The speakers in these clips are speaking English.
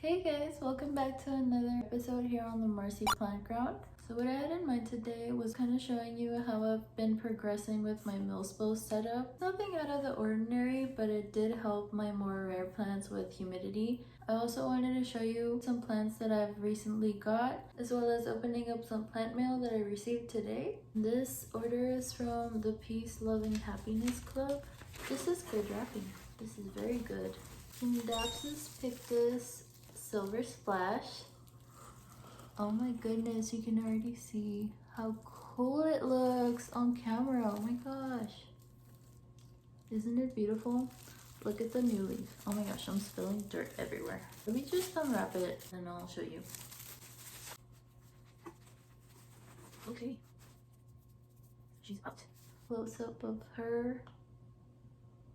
Hey guys, welcome back to another episode here on the Marcy Plant Ground. So what I had in mind today was kind of showing you how I've been progressing with my milsbo setup. Nothing out of the ordinary, but it did help my more rare plants with humidity. I also wanted to show you some plants that I've recently got, as well as opening up some plant mail that I received today. This order is from the Peace, Love, and Happiness Club. This is good wrapping. This is very good. Scindapsus, pictus, silver splash. Oh my goodness, you can already see how cool it looks on camera. Oh my gosh, isn't it beautiful? Look at the new leaf. Oh my gosh, I'm spilling dirt everywhere. Let me just unwrap it and I'll show you. Okay, she's out. Close up of her.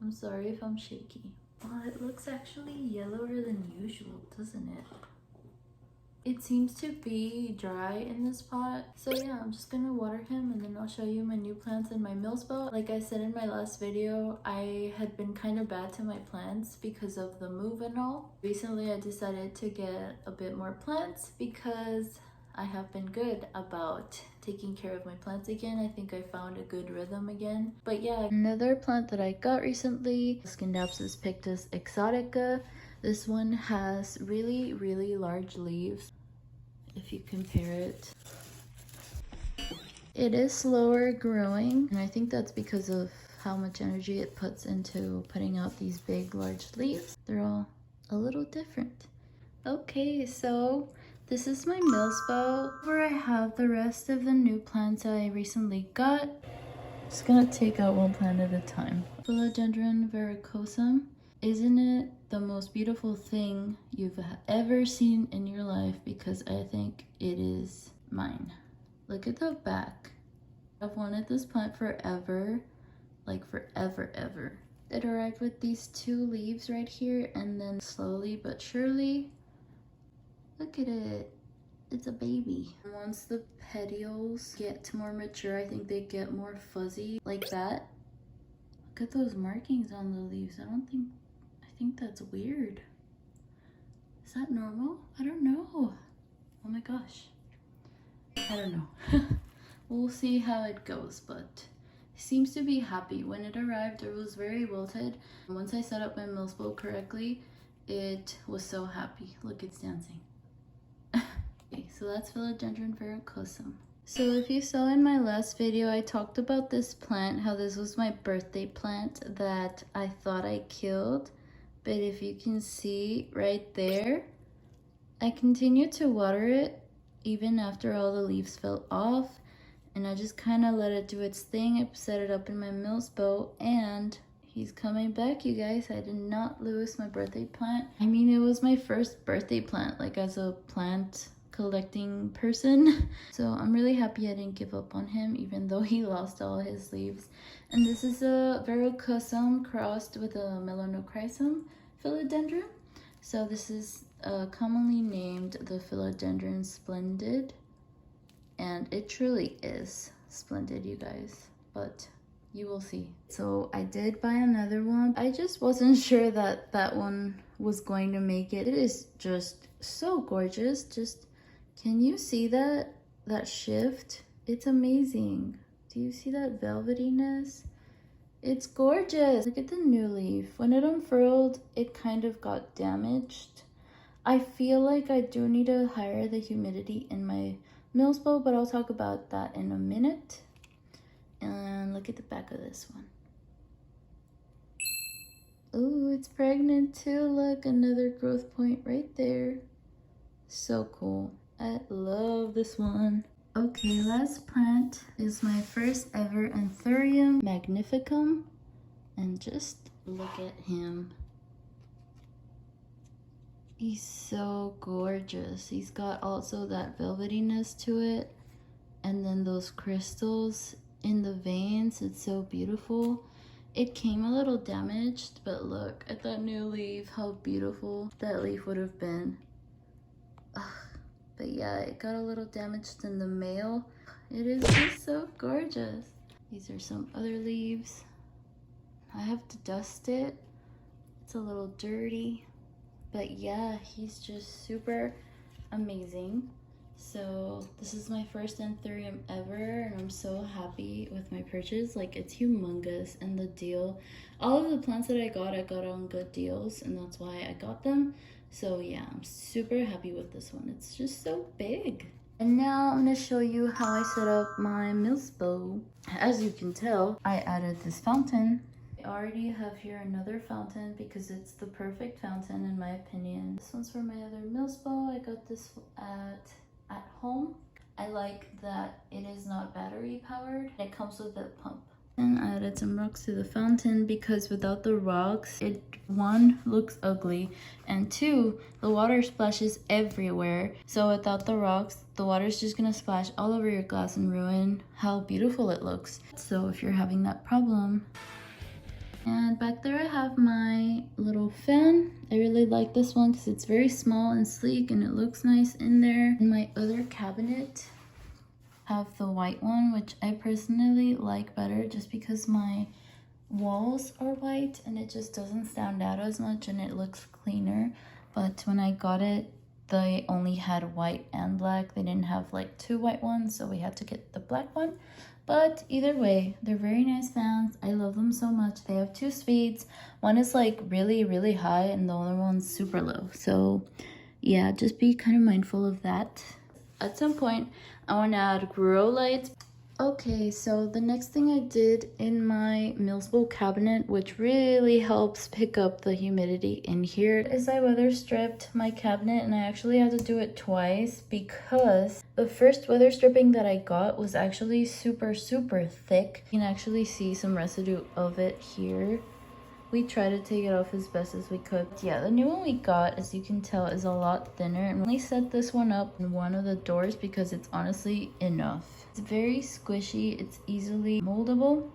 I'm sorry if I'm shaky. Oh, it looks actually yellower than usual, doesn't it? It seems to be dry in this pot. So yeah, I'm just gonna water him and then I'll show you my new plants in my milsbo. Like I said in my last video, I had been kind of bad to my plants because of the move and all. Recently I decided to get a bit more plants because I have been good about taking care of my plants again. I think I found a good rhythm again. But yeah, another plant that I got recently, Scindapsus pictus Exotica. This one has really large leaves. If you compare it, it is slower growing, and I think that's because of how much energy it puts into putting out these big large leaves. They're all a little different. Okay, so this is my milsbo where I have the rest of the new plants I recently got. Just gonna take out one plant at a time. Philodendron verrucosum. Isn't it the most beautiful thing you've ever seen in your life? Because I think it is mine. Look at the back. I've wanted this plant forever, like forever ever. It arrived with these two leaves right here, and then slowly but surely, look at it. It's a baby. Once the petioles get more mature, I think they get more fuzzy like that. Look at those markings on the leaves. I think that's weird. Is that normal? I don't know. Oh my gosh. I don't know. We'll see how it goes, but it seems to be happy. When it arrived, it was very wilted. Once I set up my milsbo correctly, it was so happy. Look, it's dancing. Okay, so that's Philodendron verrucosum. So if you saw in my last video, I talked about this plant, how this was my birthday plant that I thought I killed. But if you can see right there, I continued to water it even after all the leaves fell off. And I just kind of let it do its thing. I set it up in my milsbo and he's coming back, you guys. I did not lose my birthday plant. I mean, it was my first birthday plant, like as a plant collecting person. So I'm really happy I didn't give up on him, even though he lost all his leaves. And this is a verrucosum crossed with a melanochrysum philodendron. So this is commonly named the Philodendron splendid, and it truly is splendid, you guys, but you will see. So I did buy another one. I just wasn't sure that that one was going to make it. It is just so gorgeous. Just, can you see that shift? It's amazing. Do you see that velvetyness? It's gorgeous. Look at the new leaf. When it unfurled, it kind of got damaged. I feel like I do need to higher the humidity in my milsbo, but I'll talk about that in a minute. And look at the back of this one. Ooh, it's pregnant too. Look, another growth point right there. So cool. I love this one. Okay, last plant is my first ever Anthurium magnificum. And just look at him. He's so gorgeous. He's got also that velvetyness to it. And then those crystals in the veins. It's so beautiful. It came a little damaged, but look at that new leaf. How beautiful that leaf would have been. Ugh. But yeah, it got a little damaged in the mail. It is just so gorgeous. These are some other leaves. I have to dust it. It's a little dirty. But yeah, he's just super amazing. So this is my first Anthurium ever, and I'm so happy with my purchase. Like, it's humongous, and the deal, all of the plants that I got on good deals, and that's why I got them. So yeah, I'm super happy with this one. It's just so big. And now I'm gonna show you how I set up my milsbo. As you can tell, I added this fountain. I already have here another fountain because it's the perfect fountain in my opinion. This one's for my other milsbo. I got this at home. I like that it is not battery powered. It comes with a pump. And I added some rocks to the fountain because without the rocks, it, one, looks ugly, and two, the water splashes everywhere. So without the rocks, the water's just gonna splash all over your glass and ruin how beautiful it looks. So if you're having that problem. And back there I have my little fan. I really like this one because it's very small and sleek and it looks nice in there. In my other cabinet, have the white one, which I personally like better just because my walls are white and it just doesn't stand out as much and it looks cleaner. But when I got it, they only had white and black. They didn't have like two white ones, so we had to get the black one. But either way, they're very nice fans. I love them so much. They have 2 speeds. One is like really, really high and the other one's super low. So yeah, just be kind of mindful of that. At some point, I want to add grow lights. Okay, so the next thing I did in my milsbo cabinet, which really helps pick up the humidity in here, is I weather stripped my cabinet, and I actually had to do it twice because the first weather stripping that I got was actually super, super thick. You can actually see some residue of it here. We tried to take it off as best as we could. Yeah, the new one we got, as you can tell, is a lot thinner. And we only set this one up in one of the doors because it's honestly enough. It's very squishy, it's easily moldable,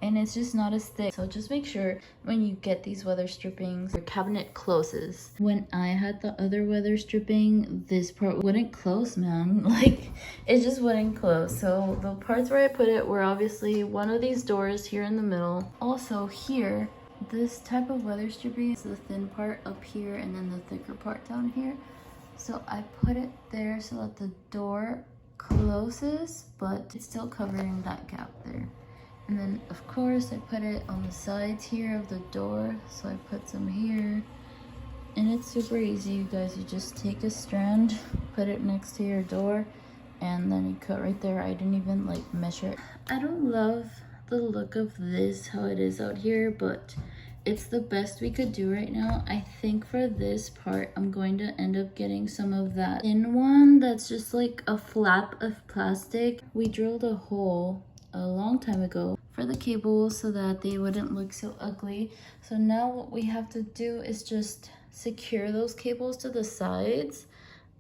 and it's just not as thick. So just make sure when you get these weather strippings, your cabinet closes. When I had the other weather stripping, this part wouldn't close, man. Like, it just wouldn't close. So the parts where I put it were obviously one of these doors here in the middle. Also here, this type of weather stripping is the thin part up here and then the thicker part down here. So I put it there so that the door closes, but it's still covering that gap there. And then of course I put it on the sides here of the door. So I put some here, and it's super easy, you guys. You just take a strand, put it next to your door, and then you cut right there. I didn't even like measure it. I don't love the look of this, how it is out here, but it's the best we could do right now. I think for this part, I'm going to end up getting some of that thin one that's just like a flap of plastic. We drilled a hole a long time ago for the cables so that they wouldn't look so ugly. So now what we have to do is just secure those cables to the sides.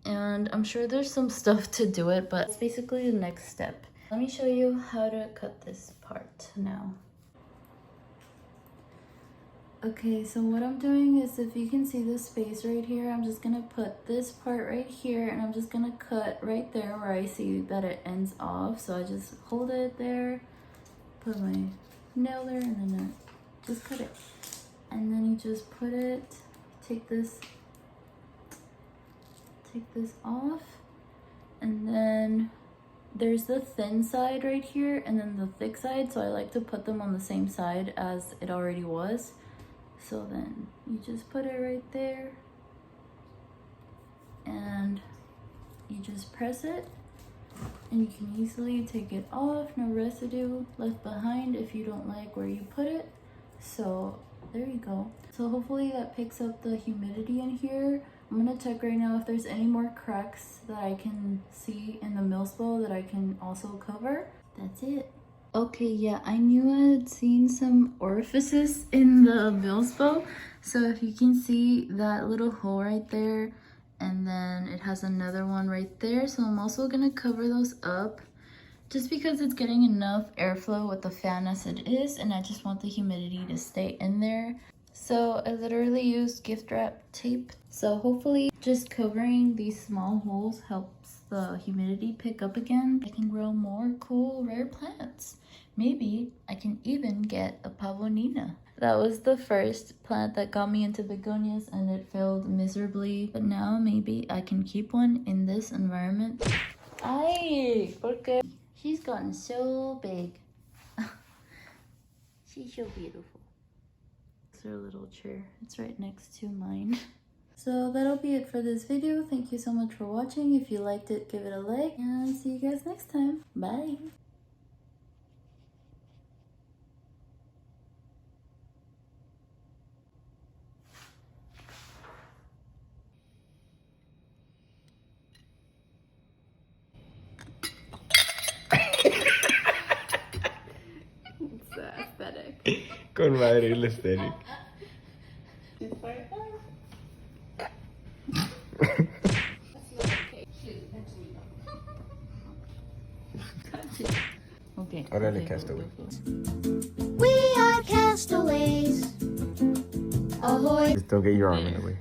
And I'm sure there's some stuff to do it, but it's basically the next step. Let me show you how to cut this part now. Okay, so what I'm doing is, if you can see this space right here, I'm just gonna put this part right here and I'm just gonna cut right there where I see that it ends off. So I just hold it there, put my nail there, and then I just cut it. And then you just put it, take this off, and then there's the thin side right here and then the thick side. So I like to put them on the same side as it already was. So then you just put it right there and you just press it, and you can easily take it off. No residue left behind if you don't like where you put it. So there you go. So hopefully that picks up the humidity in here. I'm gonna check right now if there's any more cracks that I can see in the milsbo that I can also cover. That's it. Okay, yeah, I knew I had seen some orifices in the milsbo. So if you can see that little hole right there, and then it has another one right there. So I'm also gonna cover those up just because it's getting enough airflow with the fan as it is, and I just want the humidity to stay in there. So I literally used gift wrap tape. So hopefully just covering these small holes helps the humidity pick up again. I can grow more cool rare plants. Maybe I can even get a pavonina. That was the first plant that got me into begonias and it failed miserably. But now maybe I can keep one in this environment. Ay, porque she's gotten so big. She's so beautiful. It's her little chair. It's right next to mine. So that'll be it for this video. Thank you so much for watching. If you liked it, give it a like. And see you guys next time. Bye. It's aesthetic. Con madre el aesthetic. Okay. Órale, castaway. We are castaways. Ahoy. Just don't get your arm in the way.